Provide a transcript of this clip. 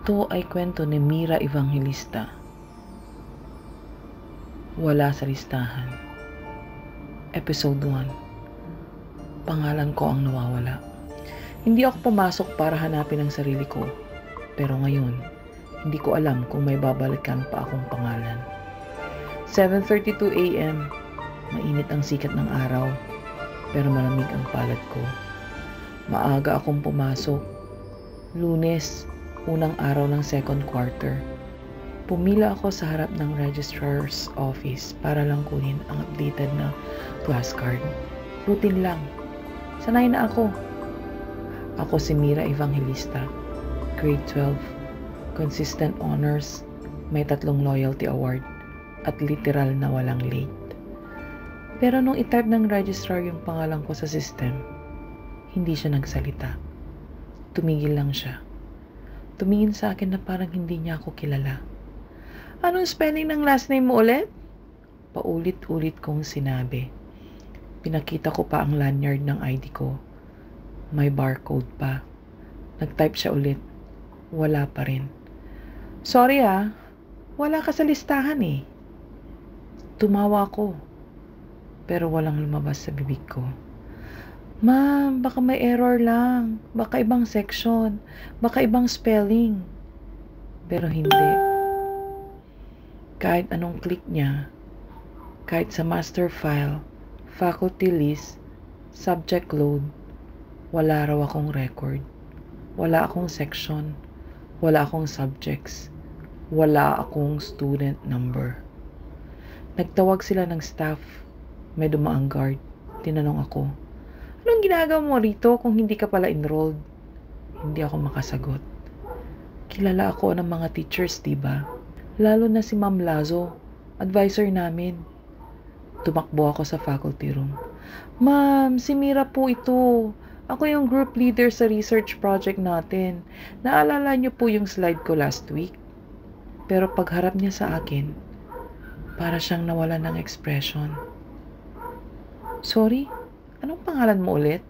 Ito ay kwento ni Mira Evangelista. Wala sa listahan. Episode 1. Pangalan ko ang nawawala. Hindi ako pumasok para hanapin ang sarili ko. Pero ngayon, hindi ko alam kung may babalikan pa akong pangalan. 7:32 a.m. Mainit ang sikat ng araw, pero malamig ang palad ko. Maaga akong pumasok. Lunes, unang araw ng second quarter. Pumila ako sa harap ng registrar's office para lang kunin ang updated na class card. Routine lang. Sanay na ako. Ako si Mira Evangelista, grade 12, consistent honors, may 3 loyalty award, at literal na walang late. Pero nung itype ng registrar yung pangalan ko sa system, hindi siya nagsalita. Tumigil lang siya. Tumingin sa akin na parang hindi niya ako kilala. Anong spelling ng last name mo ulit? Paulit-ulit kong sinabi. Pinakita ko pa ang lanyard ng ID ko. May barcode pa. Nag-type siya ulit. Wala pa rin. Sorry wala ka sa listahan eh. Tumawa ko. Pero walang lumabas sa bibig ko. Ma'am, baka may error lang. Baka ibang section. Baka ibang spelling. Pero hindi. Kahit anong click niya, kahit sa master file, faculty list, subject load, wala raw akong record. Wala akong section. Wala akong subjects. Wala akong student number. Nagtawag sila ng staff. May dumaang guard. Tinanong ako, anong ginagawa mo rito kung hindi ka pala enrolled? Hindi ako makasagot. Kilala ako ng mga teachers, diba? Lalo na si Ma'am Lazo, advisor namin. Tumakbo ako sa faculty room. Ma'am, si Mira po ito. Ako yung group leader sa research project natin. Naalala niyo po yung slide ko last week? Pero pagharap niya sa akin, para siyang nawala ng expression. Sorry? Anong pangalan mo ulit?